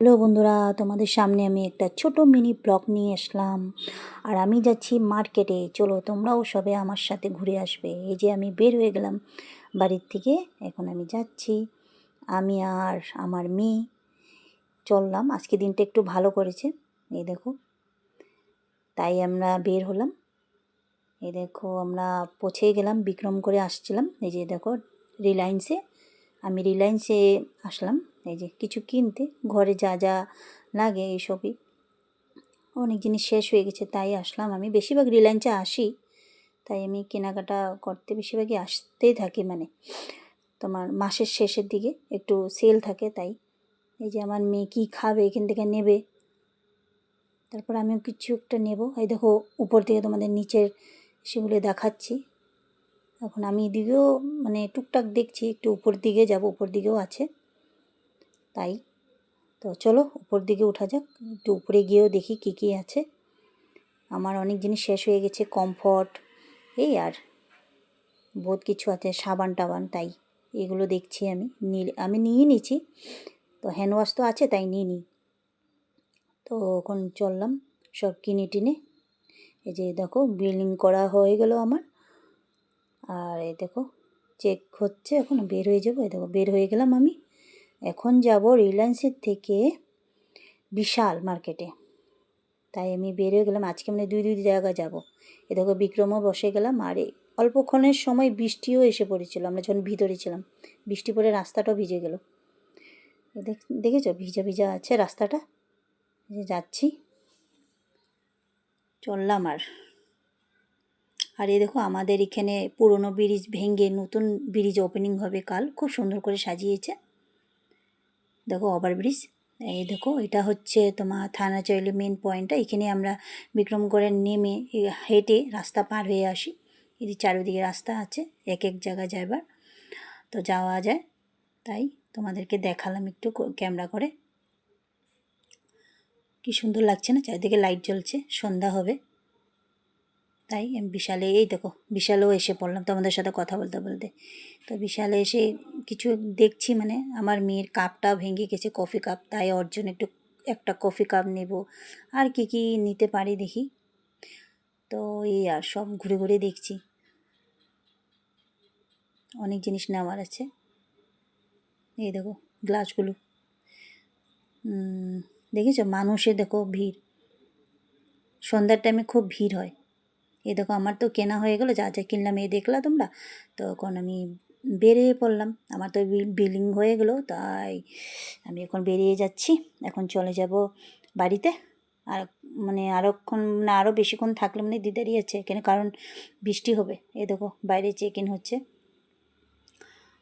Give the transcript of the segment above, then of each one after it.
Hello বন্ধুরা, তোমাদের সামনে আমি একটা ছোট মিনি ব্লগ নিয়ে আসলাম। আর আমি যাচ্ছি মার্কেটে। চলো তোমরাও সবে আমার সাথে ঘুরে আসবে। এই যে আমি বের হয়ে গেলাম বাড়ির থেকে, এখন আমি যাচ্ছি। আমি আর আমার মেয়ে চললাম। আজকে দিনটা একটু ভালো করেছে, এই দেখো, তাই আমরা বের হলাম। এই দেখো আমরা পৌঁছেই গেলাম, বিক্রম করে আসছিলাম। এই যে দেখো রিলায়েন্সে, আমি রিলায়েন্সে আসলাম এই যে কিছু কিনতে, ঘরে যা যা লাগে এইসবই। অনেক জিনিস শেষ হয়ে গেছে তাই আসলাম। আমি বেশিরভাগ রিলায়েন্সে আসি, তাই আমি কেনাকাটা করতে বেশিরভাগই আসতেই থাকি। মানে তোমার মাসের শেষের দিকে একটু সেল থাকে, তাই এই যে আমার মেয়ে কী খাবে এখান থেকে নেবে, তারপর আমিও কিছু একটা নেব। এই দেখো উপর থেকে তোমাদের নিচের সেগুলো দেখাচ্ছি। এখন আমি এদিকেও মানে টুকটাক দেখছি, একটু উপর দিকে যাব, উপর দিকেও আছে তাই। তো চলো উপর দিকে ওঠা যাক, একটু উপরে গিয়েও দেখি কী কী আছে। আমার অনেক জিনিস শেষ হয়ে গেছে, কমফর্ট এই আর বহুত কিছু আছে, সাবান টাবান, তাই এগুলো দেখছি। আমি নিয়ে নিয়েছি, তো হ্যান্ড ওয়াশ তো আছে তাই নিয়ে নিই। তো এখন চললাম সব কিনে টিনে। এই যে দেখো বিলিং করা হয়ে গেল আমার। আর এই দেখো চেক হচ্ছে, এখন বের হয়ে যাবো। এই দেখো বের হয়ে গেলাম আমি। এখন যাব রিলায়েন্সের থেকে বিশাল মার্কেটে, তাই আমি বের হয়ে গেলাম। আজকে মানে দুই জায়গায় যাব। এ দেখো বিক্রমও বসে গেলাম। আর অল্পক্ষণের সময় বৃষ্টিও এসে পড়েছিল, আমরা যখন ভিতরে ছিলাম। বৃষ্টি পড়ে রাস্তাটাও ভিজে গেল। দেখেছো ভিজা ভিজা আছে রাস্তাটা। যে যাচ্ছি, চললাম। আর এই দেখো আমাদের এখানে পুরনো ব্রিজ ভেঙে নতুন ব্রিজ ওপেনিং হবে কাল, খুব সুন্দর করে সাজিয়েছে। দেখো ওভারব্রিজ, এই দেখো এটা হচ্ছে তোমার থানাচৌলি মেন পয়েন্টটা। এখানে আমরা বিক্রমগড়ে নেমে হেঁটে রাস্তা পার হয়ে আসি। এর চারিদিকে রাস্তা আছে, এক এক জায়গায় যাবার, তো যাওয়া যায়। তাই তোমাদেরকে দেখালাম একটু ক্যামেরা করে। কি সুন্দর লাগছে না, চারিদিকে লাইট জ্বলছে, সন্ধ্যা হবে। তাই আমি বিশালে, এই দেখো বিশালেও এসে পড়লাম তোমাদের সাথে কথা বলতে বলতে। তো বিশালে এসে কিছু দেখছি, মানে আমার মেয়ের কাপটা ভেঙে গেছে, কফি কাপ, তাই ওর জন্য একটা কফি কাপ নেব। আর কি কি নিতে পারি দেখি। তো এই আর সব ঘুরে ঘুরে দেখছি, অনেক জিনিস নেওয়ার আছে। এই দেখো গ্লাসগুলো, দেখেছো মানুষের দেখো ভিড়, সন্ধ্যার টাইমে খুব ভিড় হয়। এই দেখো আমার তো কেনা হয়ে গেলো, যা যা কিনলাম এই দেখলা তোমরা। তো এখন আমি বেরিয়ে পড়লাম, আমার তো বিলিং হয়ে গেলো, তাই আমি এখন বেরিয়ে যাচ্ছি। এখন চলে যাব বাড়িতে। আর মানে আরও বেশিক্ষণ থাকলে মানে দিদারই আছে এখানে, কারণ বৃষ্টি হবে। এই দেখো বাইরে চেক ইন হচ্ছে।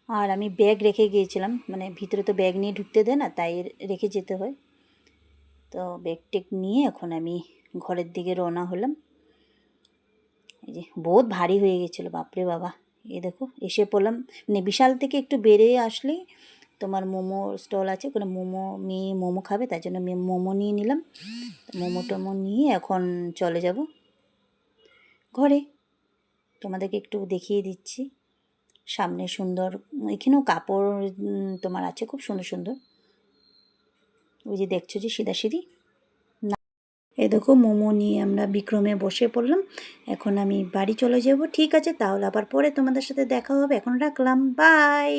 আর আমি ব্যাগ রেখে গিয়েছিলাম, মানে ভিতরে তো ব্যাগ নিয়ে ঢুকতে দেয় না, তাই রেখে যেতে হয়। তো ব্যাগ টেক নিয়ে এখন আমি ঘরের দিকে রওনা হলাম। এই যে বহুত ভারী হয়ে গেছিলো, বাপরে বাবা। এই দেখো এসে পড়লাম, মানে বিশাল থেকে একটু বেরিয়ে আসলেই তোমার মোমো স্টল আছে, ওখানে মেয়ে মোমো খাবে, তাই জন্য মোমো নিয়ে নিলাম। মোমো টোমো নিয়ে এখন চলে যাব ঘরে। তোমাদেরকে একটু দেখিয়ে দিচ্ছি সামনে, সুন্দর এখানেও কাপড় তোমার আছে খুব সুন্দর সুন্দর। ওই যে দেখছো যে সিধাসিধি। এই দেখো মোমো নিয়ে আমরা বিক্রমে বসে পড়লাম। এখন আমি বাড়ি চলে যাব। ঠিক আছে, তাহলে আবার পরে তোমাদের সাথে দেখা হবে। এখন রাখলাম, বাই।